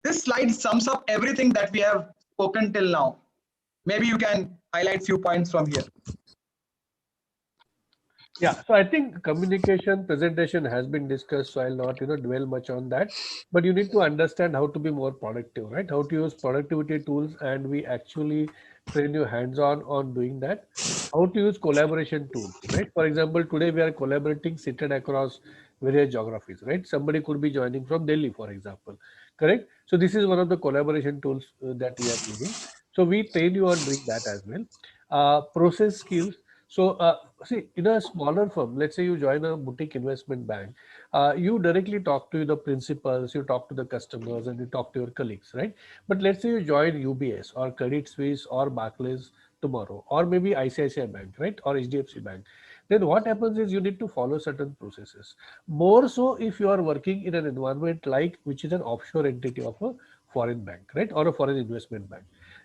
this slide sums up everything that we have spoken till now. Maybe you can highlight few points from here. Yeah, so I think communication presentation has been discussed, so I'll not dwell much on that. But you need to understand how to be more productive, right? How to use productivity tools, and we actually train you hands-on on doing that. How to use collaboration tools, right? For example, today we are collaborating seated across various geographies, right? Somebody could be joining from Delhi, for example, correct? So this is one of the collaboration tools that we are using. So we train you on doing that as well. Process skills. So see, in a smaller firm, let's say you join a boutique investment bank, you directly talk to the principals, you talk to the customers, and you talk to your colleagues, right? But let's say you join UBS or Credit Suisse or Barclays tomorrow, or maybe ICICI Bank, right, or HDFC Bank. Then what happens is you need to follow certain processes. More so if you are working in an environment like which is an offshore entity of a foreign bank, right, or a foreign investment bank.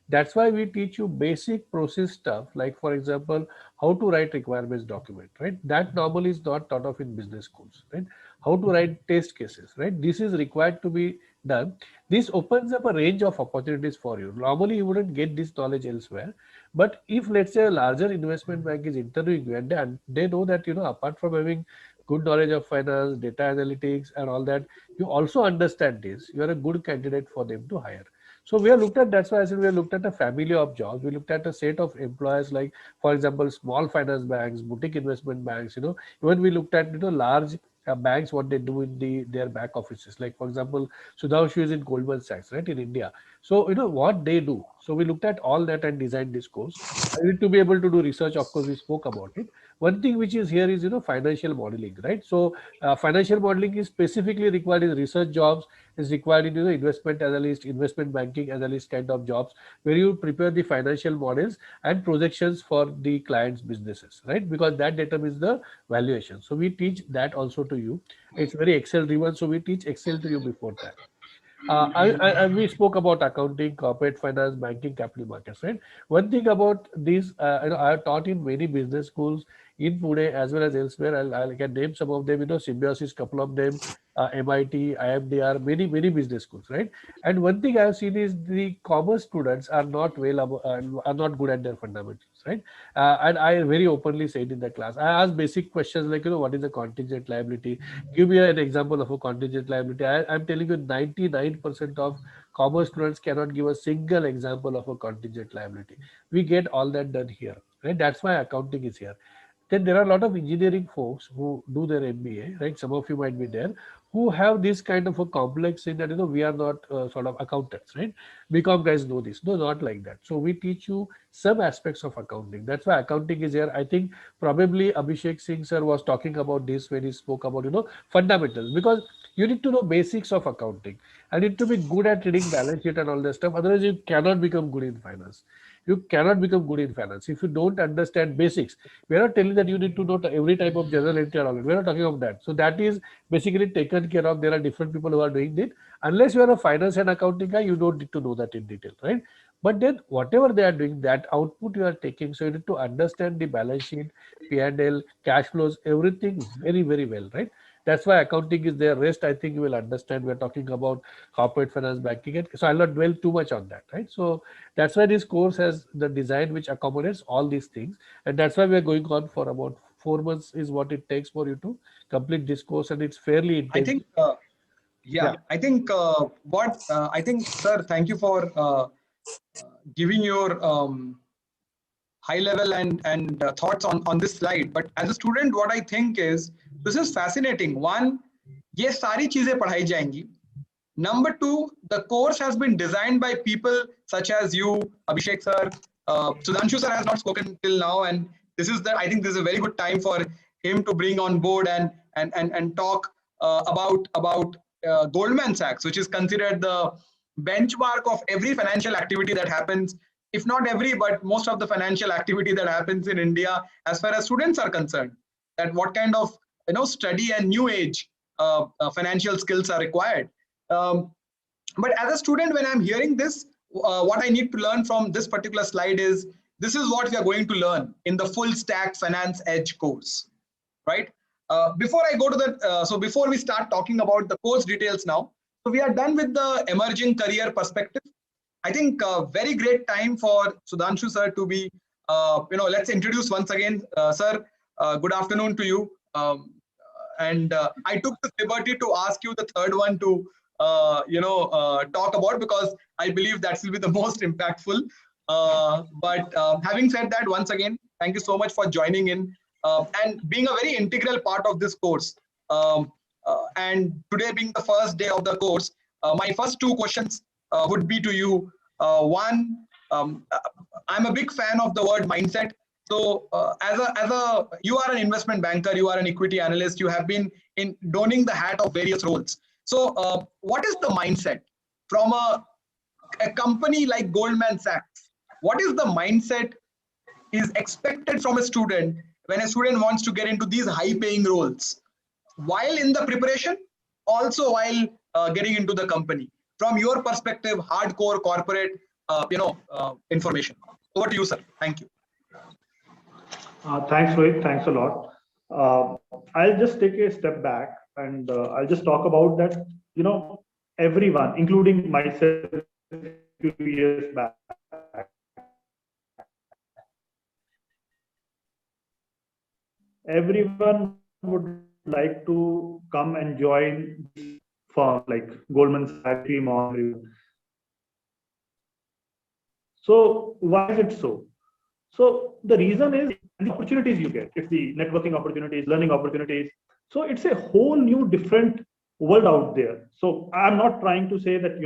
That's why we teach you basic process stuff, like for example, how to write requirements document, right? That normally is not thought of in business schools, right? How to write test cases, right? This is required to be done. This opens up a range of opportunities for you. Normally you wouldn't get this knowledge elsewhere, but if let's say a larger investment bank is interviewing you, and they know that apart from having good knowledge of finance, data analytics and all that, you also understand this, you are a good candidate for them to hire. So we have looked at, that's why I said we have looked at a family of jobs. We looked at a set of employers, like for example, small finance banks, boutique investment banks, even we looked at large banks, what they do in their back offices. Like for example, Sudhanshu is in Goldman Sachs, right, in India. So what they do. So we looked at all that and designed this course. I need to be able to do research. Of course, we spoke about it. One thing which is here is financial modeling, right? So financial modeling is specifically required in research jobs, is required in investment analyst, investment banking analyst kind of jobs, where you prepare the financial models and projections for the client's businesses, right? Because that determines the valuation. So we teach that also to you. It's very Excel driven, so we teach Excel to you before that. We spoke about accounting, corporate finance, banking, capital markets, right? One thing about these, I have taught in many business schools in Pune as well as elsewhere. I can name some of them, Symbiosis, couple of them, MIT, IMDR, many business schools, right? And one thing I have seen is the commerce students are not are not good at their fundamentals, right? And I very openly said in the class, I asked basic questions like, what is a contingent liability? Give me an example of a contingent liability. I'm telling you, 99% of commerce students cannot give a single example of a contingent liability. We get all that done here, right? That's why accounting is here. Then there are a lot of engineering folks who do their MBA, right? Some of you might be there, who have this kind of a complex in that, we are not sort of accountants, right? BCom guys know this. No, not like that. So we teach you some aspects of accounting. That's why accounting is here. I think probably Abhishek Singh sir was talking about this when he spoke about, fundamentals, because you need to know basics of accounting. I need to be good at reading balance sheet and all that stuff. Otherwise, you cannot become good in finance. You cannot become good in finance if you don't understand basics. We are not telling that you need to know every type of journal entry or all that. We are not talking of that. So that is basically taken care of. There are different people who are doing it. Unless you are a finance and accounting guy, you don't need to know that in detail, right? But then whatever they are doing, that output you are taking, so you need to understand the balance sheet, P&L, cash flows, everything very well, right? That's why accounting is there. Rest, I think you will understand. We're talking about corporate finance, banking, and so I'll not dwell too much on that, right? So that's why this course has the design which accommodates all these things, and that's why we're going on for about 4 months is what it takes for you to complete this course, and it's fairly I intense. think, Yeah. I think I think, sir, thank you for giving your high level and thoughts on this slide. But as a student, what I think is this is fascinating. One, ये सारी चीजें पढ़ाई जाएंगी. Number two, the course has been designed by people such as you, Abhishek sir. Sudhanshu sir has not spoken till now, and I think this is a very good time for him to bring on board and talk about Goldman Sachs, which is considered the benchmark of every financial activity that happens, if not every, but most of the financial activity that happens in India, as far as students are concerned. That what kind of study and new age financial skills are required. But as a student, when I'm hearing this, what I need to learn from this particular slide is this is what we are going to learn in the full stack finance edge course, right? Before I go to the, so before we start talking about the course details now, So we are done with the emerging career perspective. I think very great time for Sudhanshu sir to be, let's introduce once again, sir. Good afternoon to you. And I took the liberty to ask you the third one to, talk about, because I believe that will be the most impactful. But having said that, once again, thank you so much for joining in and being a very integral part of this course. And today being the first day of the course, my first two questions would be to you. One, I'm a big fan of the word mindset. So you are an investment banker, you are an equity analyst, you have been in donning the hat of various roles. So what is the mindset from a company like Goldman Sachs? What is the mindset is expected from a student when a student wants to get into these high paying roles, while in the preparation, also while getting into the company? From your perspective, hardcore corporate, information. Over to you, sir. Thank you. Thanks, Rohit. Thanks a lot. I'll just take a step back and I'll just talk about that. Everyone, including myself, a few years back, everyone would like to come and join firm like Goldman Sachs, Morgan. So why is it so? So the reason is the opportunities you get. It's the networking opportunities, learning opportunities. So it's a whole new different world out there. So I'm not trying to say that,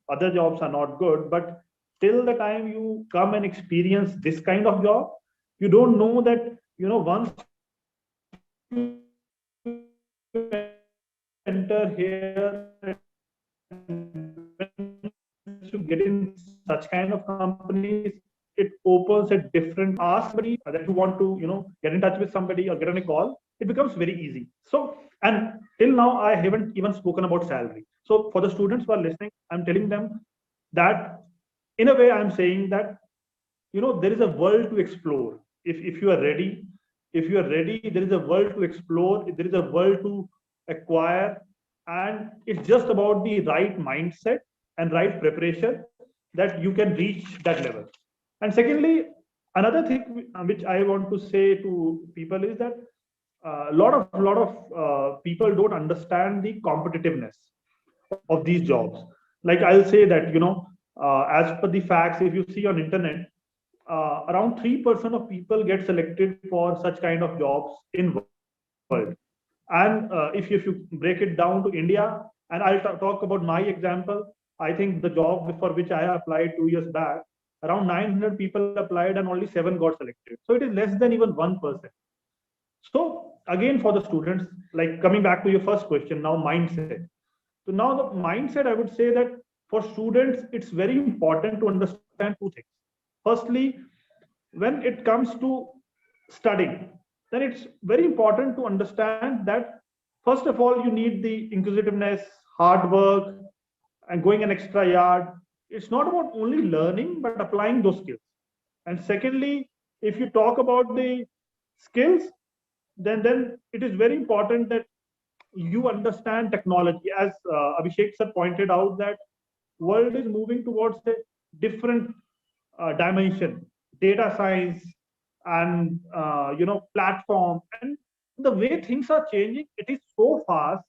other jobs are not good, but till the time you come and experience this kind of job, you don't know that, once you enter here, to get in such kind of companies, it opens a different ask somebody that you want to, get in touch with somebody or get on a call. It becomes very easy. So, and till now, I haven't even spoken about salary. So for the students who are listening, I'm telling them that in a way, I'm saying that, there is a world to explore. If you are ready, there is a world to explore. There is a world to acquire. And it's just about the right mindset and right preparation that you can reach that level. And secondly, another thing which I want to say to people is that a lot of people don't understand the competitiveness of these jobs. Like I'll say that, as per the facts, if you see on internet, around 3% of people get selected for such kind of jobs in world. And if you break it down to India, and I'll talk about my example, I think the job for which I applied 2 years back, around 900 people applied and only 7 got selected. So it is less than even 1%. So again, for the students, like coming back to your first question, now mindset. So now the mindset, I would say that for students, it's very important to understand two things. Firstly, when it comes to studying, then it's very important to understand that first of all, you need the inquisitiveness, hard work, and going an extra yard. It's not about only learning, but applying those skills. And secondly, if you talk about the skills, then it is very important that you understand technology. As Abhishek sir pointed out, that world is moving towards a different dimension, data science and platform, and the way things are changing, it is so fast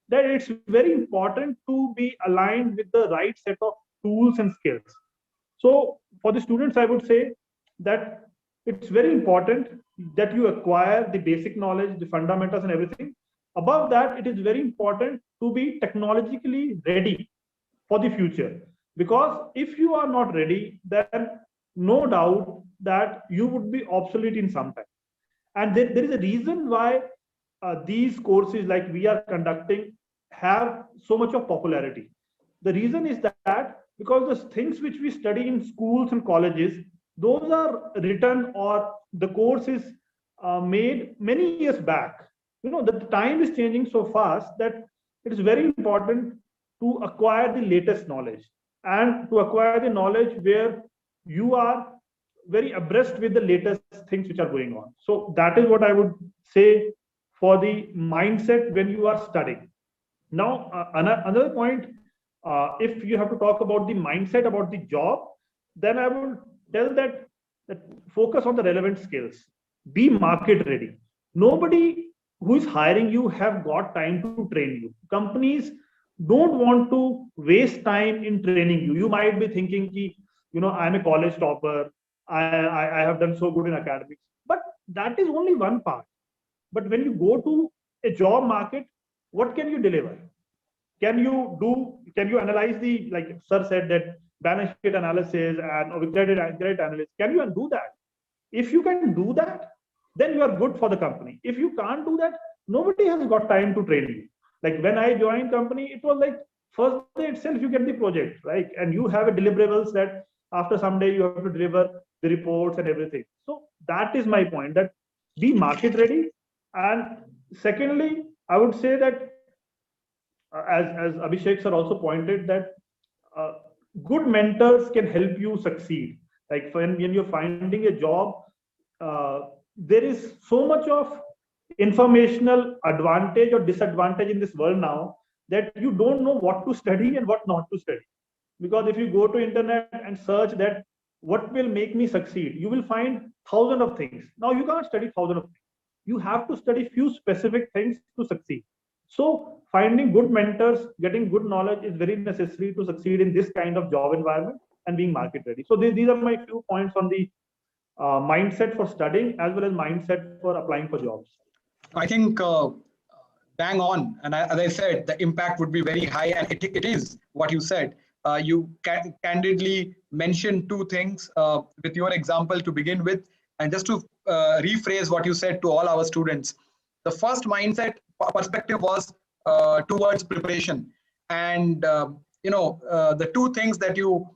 that it's very important to be aligned with the right set of tools and skills. So for the students, I would say that it's very important that you acquire the basic knowledge, the fundamentals and everything. Above that, it is very important to be technologically ready for the future. Because if you are not ready, then no doubt that you would be obsolete in some time. And there is a reason why these courses like we are conducting have so much of popularity. The reason is that because the things which we study in schools and colleges, those are written or the course is made many years back. The time is changing so fast that it is very important to acquire the latest knowledge and to acquire the knowledge where you are very abreast with the latest things which are going on. So that is what I would say for the mindset when you are studying. Now, another point if you have to talk about the mindset about the job, then I will tell that focus on the relevant skills. Be market ready. Nobody who is hiring you have got time to train you. Companies don't want to waste time in training you. You might be thinking, I'm a college topper. I have done so good in academics. But that is only one part. But when you go to a job market, what can you deliver? Can you analyze the, like sir said, that balance sheet analysis and credit analysis? Can you do that? If you can do that, then you are good for the company. If you can't do that, nobody has got time to train you. Like when I joined company, it was like first day itself you get the project, right? And you have a deliverables that after some day you have to deliver the reports and everything. So that is my point, that be market ready. And secondly, I would say that as Abhishek sir also pointed, that good mentors can help you succeed. Like when you're finding a job, there is so much of informational advantage or disadvantage in this world now that you don't know what to study and what not to study. Because if you go to internet and search that what will make me succeed, you will find thousands of things. Now you can't study thousands of things. You have to study few specific things to succeed. So finding good mentors, getting good knowledge is very necessary to succeed in this kind of job environment and being market ready. So these are my few points on the mindset for studying as well as mindset for applying for jobs. I think bang on. And as I said, the impact would be very high, and it is what you said. You candidly mentioned two things with your example to begin with. And just to rephrase what you said to all our students, the first mindset perspective was towards preparation. And, the two things that you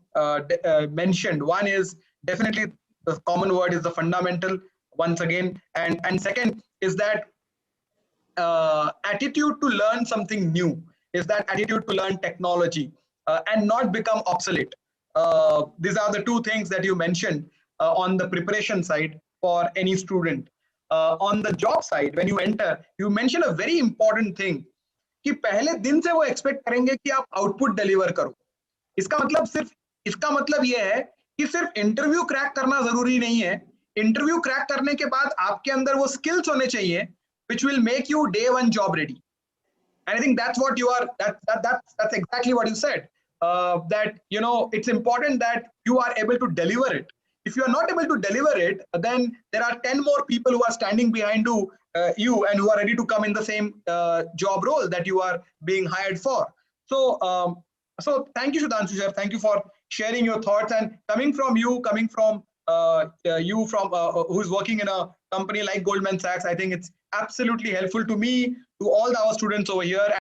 mentioned, one is definitely the common word is the fundamental once again. And second is that attitude to learn something new, is that attitude to learn technology and not become obsolete. These are the two things that you mentioned on the preparation side for any student. On the job side, when you enter, you mention a very important thing कि पहले दिन से वो expect करेंगे कि आप output deliver करो. इसका मतलब ये है कि सिर्फ इंटरव्यू क्रैक करना जरूरी नहीं है. इंटरव्यू क्रैक करने के बाद आपके अंदर वो स्किल्स होने चाहिए which will make you day one job ready. And I think that's what you are, that's exactly what you said, that it's important that you are able to deliver it. If you are not able to deliver it, then there are 10 more people who are standing behind you and who are ready to come in the same job role that you are being hired for. So thank you, Sudhanshu sir. Thank you for sharing your thoughts, and coming from you who's working in a company like Goldman Sachs, I think it's absolutely helpful to me, to all our students over here,